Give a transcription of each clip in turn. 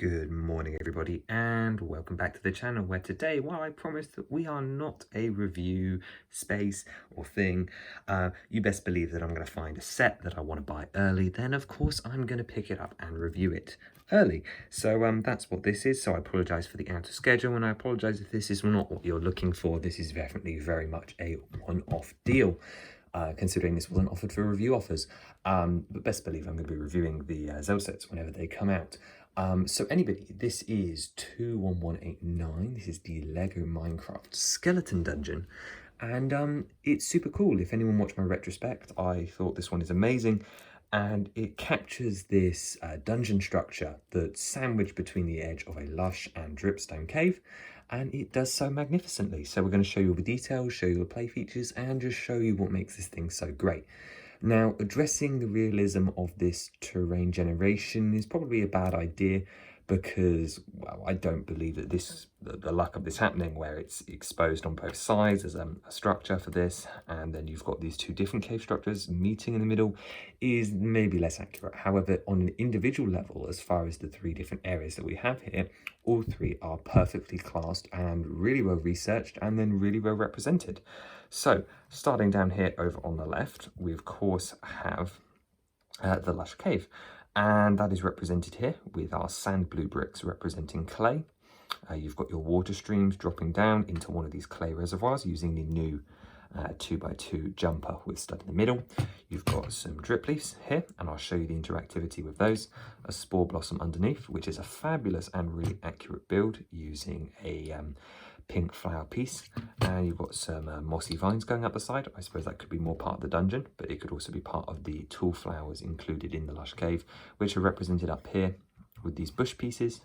Good morning everybody and welcome back to the channel where today, while I promised that we are not a review space or thing, you best believe that I'm going to find a set that I want to buy early. Then of course I'm going to pick it up and review it early. So that's what this is. So I apologize for the out of schedule and I apologize if this is not what you're looking for. This is definitely very much a one-off deal. Considering this wasn't offered for review offers. But best believe I'm going to be reviewing the Zelda sets whenever they come out. So anybody, this is 21189. This is the Lego Minecraft Skeleton Dungeon. And it's super cool. If anyone watched my retrospect, I thought this one is amazing. And it captures this dungeon structure that's sandwiched between the edge of a lush and dripstone cave. And it does so magnificently. So we're going to show you all the details, show you the play features, and just show you what makes this thing so great. Now, addressing the realism of this terrain generation is probably a bad idea because, well, I don't believe that the luck of this happening where it's exposed on both sides as a structure for this, and then you've got these two different cave structures meeting in the middle is maybe less accurate. However, on an individual level, as far as the three different areas that we have here, all three are perfectly classed and really well researched and then really well represented. So, starting down here over on the left, we of course have the lush cave. And that is represented here with our sand blue bricks representing clay. You've got your water streams dropping down into one of these clay reservoirs using the new 2x2 jumper with stud in the middle. You've got some drip leaves here, and I'll show you the interactivity with those. A spore blossom underneath, which is a fabulous and really accurate build using a pink flower piece, and you've got some mossy vines going up the side. I suppose that could be more part of the dungeon, but it could also be part of the tall flowers included in the lush cave, which are represented up here with these bush pieces.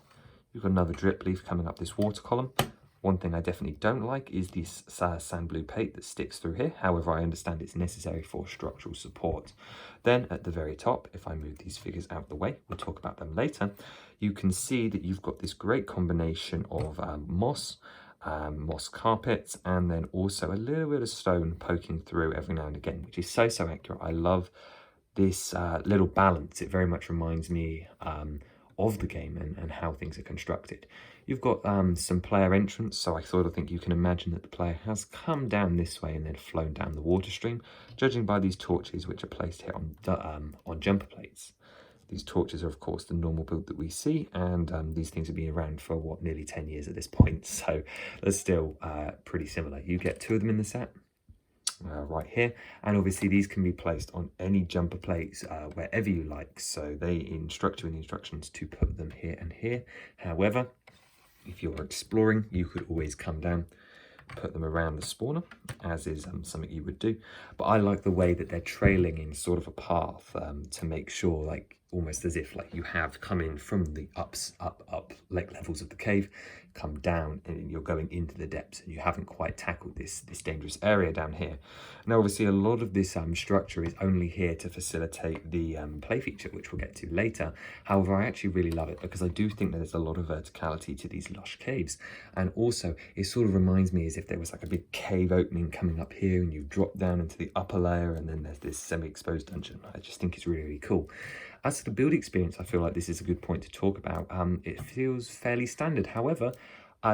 You've got another drip leaf coming up this water column. One thing I definitely don't like is this sand blue paint that sticks through here. However, I understand it's necessary for structural support. Then at the very top, if I move these figures out the way, we'll talk about them later, you can see that you've got this great combination of moss carpets, and then also a little bit of stone poking through every now and again, which is so accurate. I love this little balance. It very much reminds me of the game and how things are constructed. You've got some player entrance, so I think you can imagine that the player has come down this way and then flown down the water stream, judging by these torches which are placed here on jumper plates. These torches are, of course, the normal build that we see, and these things have been around for, what, nearly 10 years at this point, so they're still pretty similar. You get two of them in the set, right here, and obviously these can be placed on any jumper plates wherever you like, so they instruct you in the instructions to put them here and here. However, if you're exploring, you could always come down, put them around the spawner, as is something you would do. But I like the way that they're trailing in sort of a path to make sure, like, almost as if like you have come in from the up lake levels of the cave, come down, and you're going into the depths, and you haven't quite tackled this dangerous area down here. Now, obviously, a lot of this structure is only here to facilitate the play feature, which we'll get to later. However, I actually really love it because I do think that there's a lot of verticality to these lush caves, and also it sort of reminds me as if there was like a big cave opening coming up here, and you drop down into the upper layer, and then there's this semi-exposed dungeon. I just think it's really cool. As for the build experience, I feel like this is a good point to talk about. It feels fairly standard. However,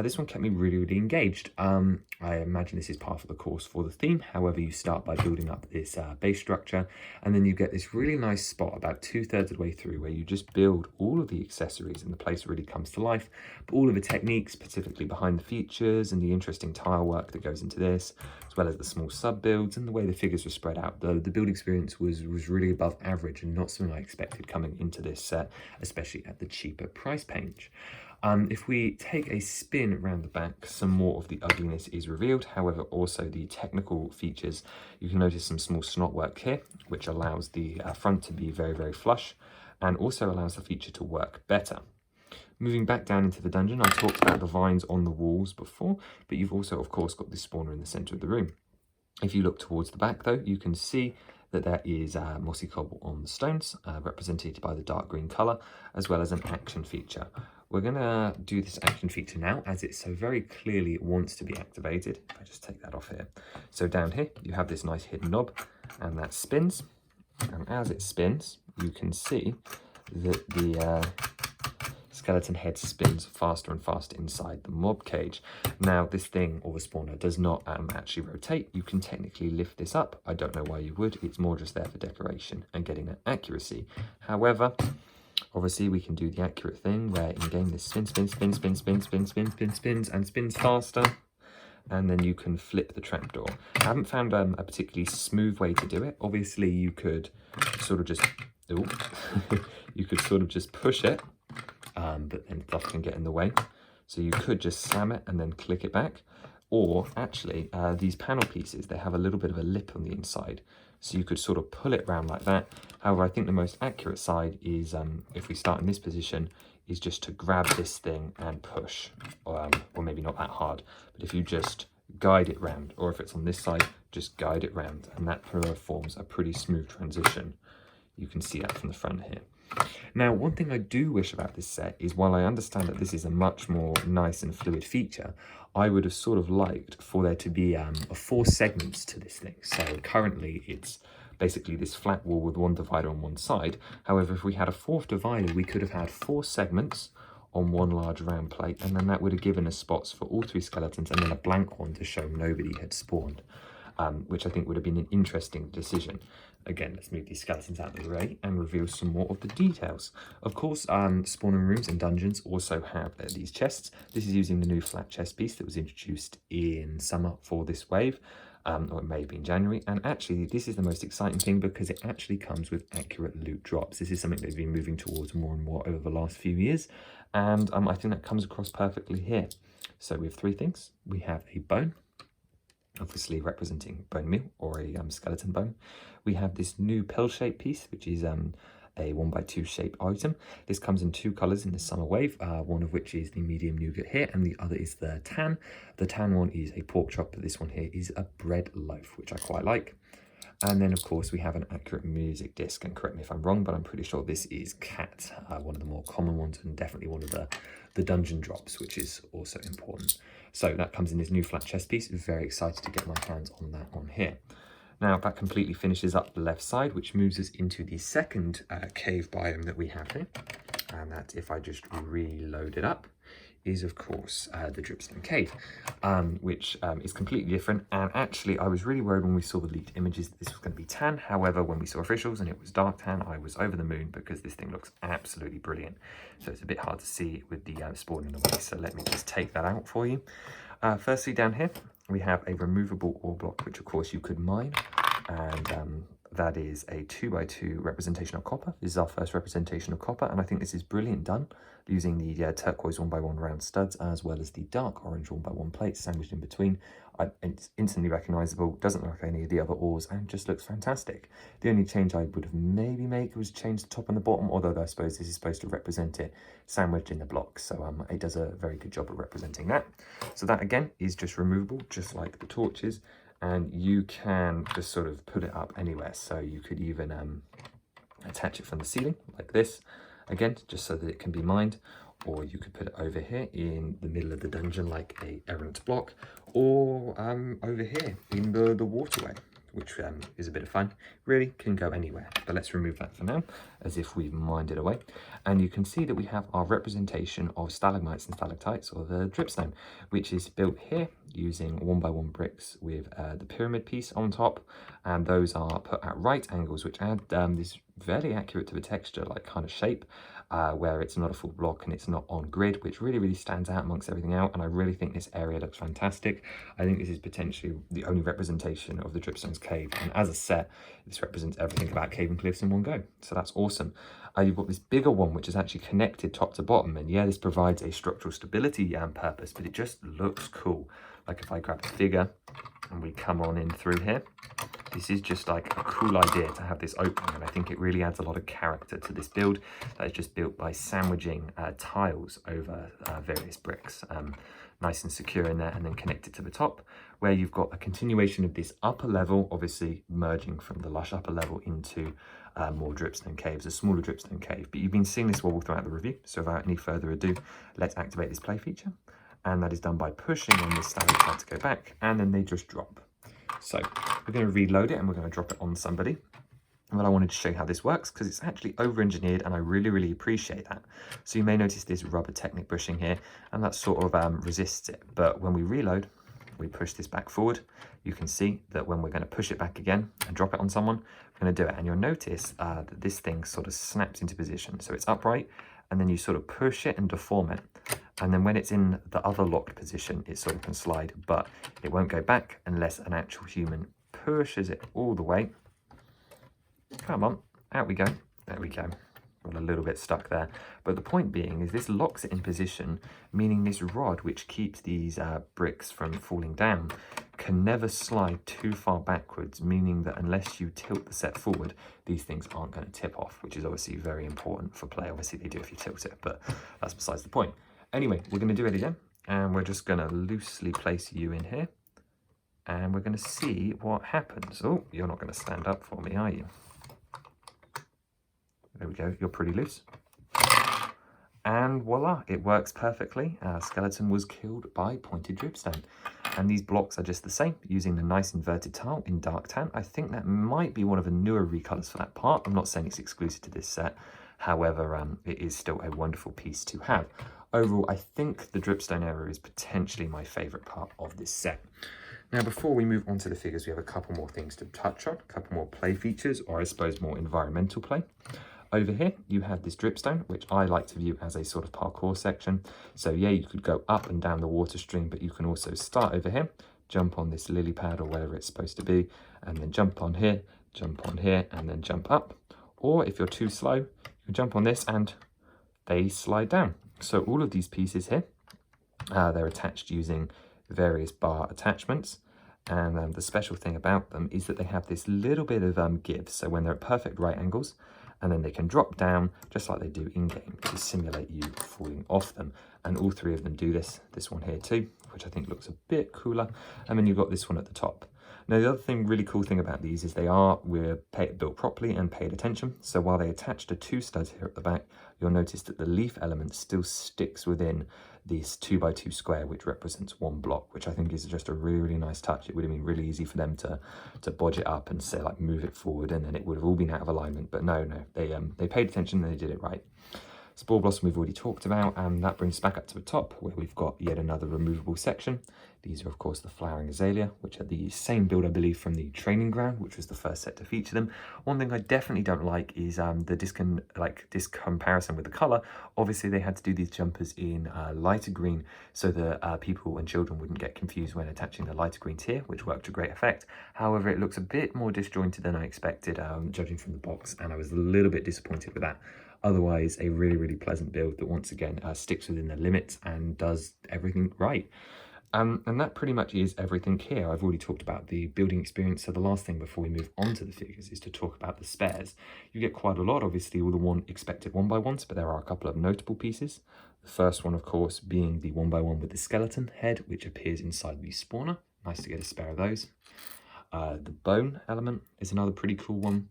this one kept me really engaged. I imagine this is part of the course for the theme. However, you start by building up this base structure, and then you get this really nice spot about 2/3 of the way through where you just build all of the accessories and the place really comes to life. But all of the techniques, specifically behind the features and the interesting tile work that goes into this, as well as the small sub builds and the way the figures were spread out. The build experience was really above average and not something I expected coming into this set, especially at the cheaper price range. If we take a spin around the back, some more of the ugliness is revealed. However, also the technical features, you can notice some small snot work here, which allows the front to be very flush and also allows the feature to work better. Moving back down into the dungeon, I talked about the vines on the walls before, but you've also, of course, got this spawner in the center of the room. If you look towards the back, though, you can see that there is mossy cobble on the stones, represented by the dark green color, as well as an action feature. We're going to do this action feature now, as it so very clearly wants to be activated. If I just take that off here. So down here, you have this nice hidden knob, and that spins. And as it spins, you can see that the skeleton head spins faster and faster inside the mob cage. Now, this thing, or the spawner, does not actually rotate. You can technically lift this up. I don't know why you would. It's more just there for decoration and getting that accuracy. However, obviously we can do the accurate thing where in-game this spins and spins faster. And then you can flip the trapdoor. I haven't found a particularly smooth way to do it. Obviously, you could sort of just, you could sort of just push it, but then stuff can get in the way. So you could just slam it and then click it back. Or actually, these panel pieces, they have a little bit of a lip on the inside. So you could sort of pull it around like that. However, I think the most accurate side is, if we start in this position, is just to grab this thing and push, or maybe not that hard, but if you just guide it round, or if it's on this side, just guide it round, and that forms a pretty smooth transition. You can see that from the front here. Now, one thing I do wish about this set is, while I understand that this is a much more nice and fluid feature, I would have sort of liked for there to be 4 segments to this thing. So currently it's basically this flat wall with one divider on one side. However, if we had a 4th divider, we could have had 4 segments on one large round plate, and then that would have given us spots for all 3 skeletons and then a blank one to show nobody had spawned, which I think would have been an interesting decision. Again, let's move these skeletons out of the way and reveal some more of the details. Of course, spawning rooms and dungeons also have these chests. This is using the new flat chest piece that was introduced in summer for this wave. Or it may have been January, and actually this is the most exciting thing because it actually comes with accurate loot drops. This is something they've been moving towards more and more over the last few years, and I think that comes across perfectly here. So we have 3 things. We have a bone, obviously representing bone meal or a skeleton bone. We have this new pill-shaped piece, which is a 1x2 shape item. This comes in 2 colours in the summer wave, one of which is the medium nougat here, and the other is the tan. The tan one is a pork chop, but this one here is a bread loaf, which I quite like. And then, of course, we have an accurate music disc, and correct me if I'm wrong, but I'm pretty sure this is Cat, one of the more common ones, and definitely one of the dungeon drops, which is also important. So that comes in this new flat chest piece. Very excited to get my hands on that one here. Now, that completely finishes up the left side, which moves us into the second cave biome that we have here. And that, if I just reload it up, is of course the Dripstone Cave, which is completely different. And actually, I was really worried when we saw the leaked images that this was going to be tan. However, when we saw officials and it was dark tan, I was over the moon because this thing looks absolutely brilliant. So it's a bit hard to see with the spawn in the way. So let me just take that out for you. Firstly, down here, we have a removable ore block, which of course you could mine. And that is a 2x2 representation of copper. This is our first representation of copper, and I think this is brilliant done using the turquoise 1x1 round studs as well as the dark orange 1x1 plates sandwiched in between. It's instantly recognizable, doesn't look like any of the other ores, and just looks fantastic. The only change I would have maybe made was change the top and the bottom, although I suppose this is supposed to represent it sandwiched in the block, so it does a very good job of representing that. So that again is just removable, just like the torches. And you can just sort of put it up anywhere. So you could even attach it from the ceiling like this, again, just so that it can be mined. Or you could put it over here in the middle of the dungeon like a errant block, or over here in the waterway, which is a bit of fun. Really can go anywhere, but let's remove that for now, as if we've mined it away. And you can see that we have our representation of stalagmites and stalactites, or the dripstone, which is built here using 1x1 bricks with the pyramid piece on top, and those are put at right angles, which add this fairly accurate to the texture, like kind of shape, where it's not a full block and it's not on grid, which really stands out amongst everything out. And I really think this area looks fantastic. I think this is potentially the only representation of the Dripstone's cave, and as a set, this represents everything about Cave and Cliffs in one go. So that's awesome. You've got this bigger one, which is actually connected top to bottom, and yeah, this provides a structural stability purpose, but it just looks cool. Like if I grab the figure and we come on in through here, this is just like a cool idea to have this opening, and I think it really adds a lot of character to this build that is just built by sandwiching tiles over various bricks. Nice and secure in there, and then connected to the top, where you've got a continuation of this upper level, obviously merging from the lush upper level into more Dripstone caves, a smaller Dripstone cave. But you've been seeing this wobble throughout the review, so without any further ado, let's activate this play feature. And that is done by pushing on this stalactite to go back, and then they just drop. So we're going to reload it and we're going to drop it on somebody. But I wanted to show you how this works because it's actually over-engineered and I really, really appreciate that. So you may notice this rubber Technic bushing here, and that sort of resists it. But when we reload, we push this back forward, you can see that when we're going to push it back again and drop it on someone, we're going to do it. And you'll notice that this thing sort of snaps into position. So it's upright, and then you sort of push it and deform it. And then when it's in the other locked position, it sort of can slide, but it won't go back unless an actual human pushes it all the way. Come on, out we go. There we go. Got a little bit stuck there. But the point being is this locks it in position, meaning this rod, which keeps these bricks from falling down, can never slide too far backwards, meaning that unless you tilt the set forward, these things aren't going to tip off, which is obviously very important for play. Obviously they do if you tilt it, but that's besides the point. Anyway, we're going to do it again, and we're just going to loosely place you in here, and we're going to see what happens. Oh, you're not going to stand up for me, are you? There we go, you're pretty loose. And voila, it works perfectly. Our skeleton was killed by pointed dripstone. And these blocks are just the same, using the nice inverted tile in dark tan. I think that might be one of the newer recolors for that part. I'm not saying it's exclusive to this set. However, it is still a wonderful piece to have. Overall, I think the dripstone area is potentially my favorite part of this set. Now, before we move on to the figures, we have a couple more things to touch on, a couple more play features, or I suppose more environmental play. Over here, you have this dripstone, which I like to view as a sort of parkour section. So yeah, you could go up and down the water stream, but you can also start over here, jump on this lily pad or whatever it's supposed to be, and then jump on here, and then jump up. Or if you're too slow, you can jump on this and they slide down. So all of these pieces here, they're attached using various bar attachments. And the special thing about them is that they have this little bit of give. So when they're at perfect right angles, and then they can drop down just like they do in-game to simulate you falling off them. And all three of them do this. This one here too, which I think looks a bit cooler. And then you've got this one at the top. Now, the other really cool thing about these is we're built properly and paid attention. So while they attach to two studs here at the back, you'll notice that the leaf element still sticks within this 2x2 square, which represents one block, which I think is just a really, really nice touch. It would have been really easy for them to bodge it up and say, like, move it forward, and then it would have all been out of alignment. But no, they paid attention and they did it right. Spore Blossom we've already talked about, and that brings us back up to the top where we've got yet another removable section. These are of course the Flowering Azalea, which are the same build I believe from the Training Ground, which was the first set to feature them. One thing I definitely don't like is this comparison with the colour. Obviously they had to do these jumpers in lighter green so that people and children wouldn't get confused when attaching the lighter greens here, which worked to great effect. However, it looks a bit more disjointed than I expected, judging from the box, and I was a little bit disappointed with that. Otherwise, a really, really pleasant build that once again sticks within the limits and does everything right. And that pretty much is everything here. I've already talked about the building experience, so the last thing before we move on to the figures is to talk about the spares. You get quite a lot, obviously, all the expected 1x1s, but there are a couple of notable pieces. The first one, of course, being the 1x1 with the skeleton head, which appears inside the spawner. Nice to get a spare of those. The bone element is another pretty cool one.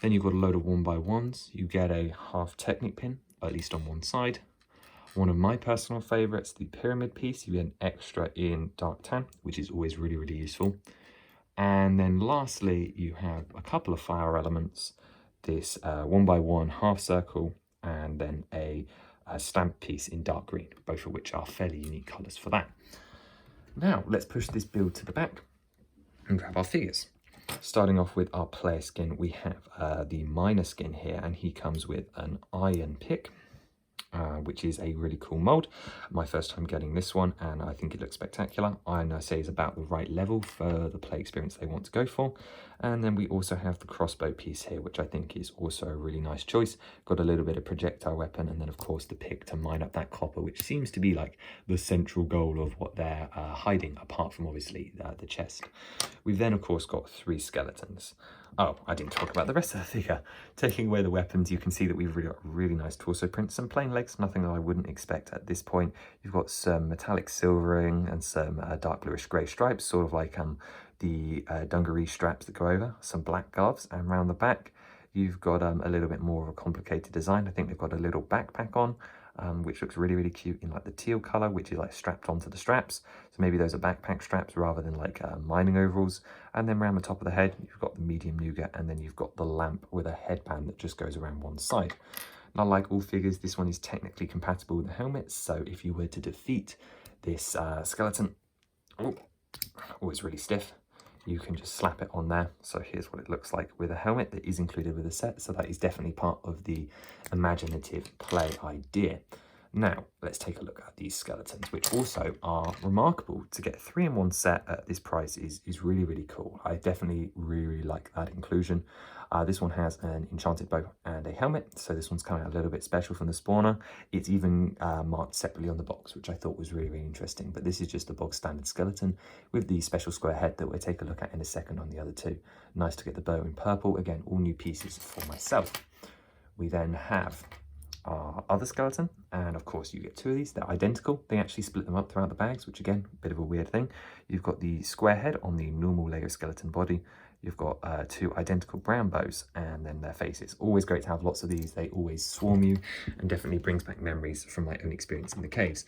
Then you've got a load of 1x1s. You get a half Technic pin, at least on one side. One of my personal favourites, the pyramid piece. You get an extra in dark tan, which is always really, really useful. And then lastly, you have a couple of fire elements. This 1x1 half circle, and then a stamp piece in dark green, both of which are fairly unique colours for that. Now, let's push this build to the back and grab our figures. Starting off with our player skin, we have the miner skin here, and he comes with an iron pick, which is a really cool mold. My first time getting this one, and I think it looks spectacular. Iron, I say, is about the right level for the play experience they want to go for. And then we also have the crossbow piece here, which I think is also a really nice choice. Got a little bit of projectile weapon, and then of course the pick to mine up that copper, which seems to be like the central goal of what they're hiding, apart from obviously the chest. We've then of course got 3 skeletons. Oh, I didn't talk about the rest of the figure. Taking away the weapons, you can see that we've really got really nice torso prints, some plain legs, nothing that I wouldn't expect at this point. You've got some metallic silvering and some dark bluish grey stripes, sort of like the dungaree straps that go over, some black gloves, and around the back, you've got a little bit more of a complicated design. I think they've got a little backpack on, which looks really, really cute in like the teal color, which is like strapped onto the straps. So maybe those are backpack straps rather than like mining overalls. And then around the top of the head, you've got the medium nougat, and then you've got the lamp with a headband that just goes around one side. Now, like all figures, this one is technically compatible with the helmet. So if you were to defeat this skeleton, oh, it's really stiff, you can just slap it on there. So here's what it looks like with a helmet that is included with the set. So that is definitely part of the imaginative play idea. Now, let's take a look at these skeletons, which also are remarkable. To get 3-in-1 set at this price is really, really cool. I definitely really like that inclusion. This one has an enchanted bow and a helmet, so this one's kind of a little bit special from the spawner. It's even marked separately on the box, which I thought was really, really interesting. But this is just the bog standard skeleton with the special square head that we'll take a look at in a second on the other two. Nice to get the bow in purple. Again, all new pieces for myself. We then have our other skeleton, and of course you get two of these. They're identical. They actually split them up throughout the bags, which again, a bit of a weird thing. You've got the square head on the normal Lego skeleton body. You've got two identical brown bows, and then their faces. Always great to have lots of these. They always swarm you, and definitely brings back memories from my own experience in the caves.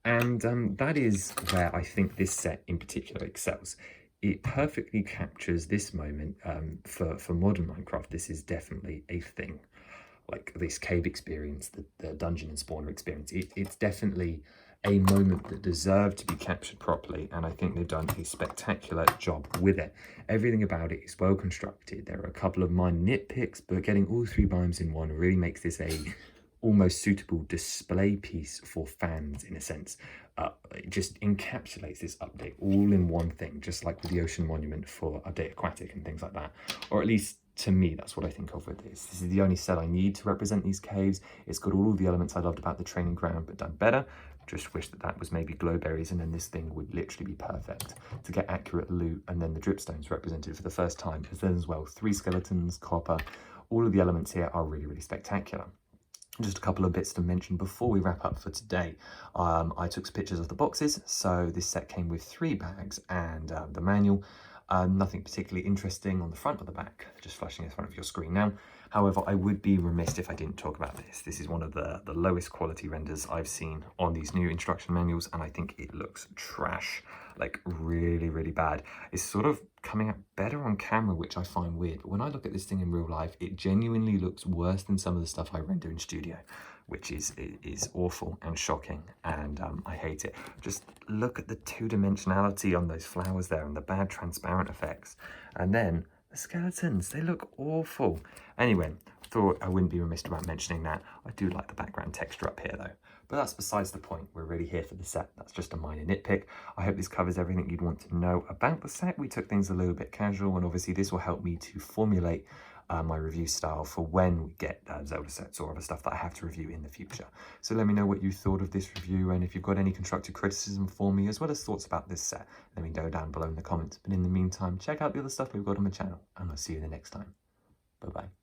And that is where I think this set in particular excels. It perfectly captures this moment. For modern Minecraft, this is definitely a thing. Like this cave experience, the dungeon and spawner experience, it's definitely a moment that deserved to be captured properly, and I think they've done a spectacular job with it. Everything about it is well constructed. There are a couple of minor nitpicks, but getting all 3 biomes in one really makes this a almost suitable display piece for fans in a sense. It just encapsulates this update all in one thing, just like with the Ocean Monument for Update Aquatic and things like that. Or at least to me, that's what I think of with this. This is the only set I need to represent these caves. It's got all of the elements I loved about the training ground, but done better. Just wish that was maybe glowberries, and then this thing would literally be perfect to get accurate loot. And then the dripstones represented for the first time, as then as well 3 skeletons, copper. All of the elements here are really, really spectacular. Just a couple of bits to mention before we wrap up for today. I took some pictures of the boxes. So this set came with 3 bags and the manual. Nothing particularly interesting on the front or the back, just flashing in front of your screen now. However, I would be remiss if I didn't talk about this. This is one of the lowest quality renders I've seen on these new instruction manuals, and I think it looks trash, like really, really bad. It's sort of coming out better on camera, which I find weird, but when I look at this thing in real life, it genuinely looks worse than some of the stuff I render in studio, which is awful and shocking, and I hate it. Just look at the 2-dimensionality on those flowers there and the bad transparent effects. And then the skeletons, they look awful. Anyway, thought I wouldn't be remiss about mentioning that. I do like the background texture up here though. But that's besides the point. We're really here for the set. That's just a minor nitpick. I hope this covers everything you'd want to know about the set. We took things a little bit casual, and obviously this will help me to formulate my review style for when we get Zelda sets or other stuff that I have to review in the future. So let me know what you thought of this review, and if you've got any constructive criticism for me, as well as thoughts about this set, let me know down below in the comments. But in the meantime, check out the other stuff we've got on the channel, and I'll see you the next time. Bye-bye.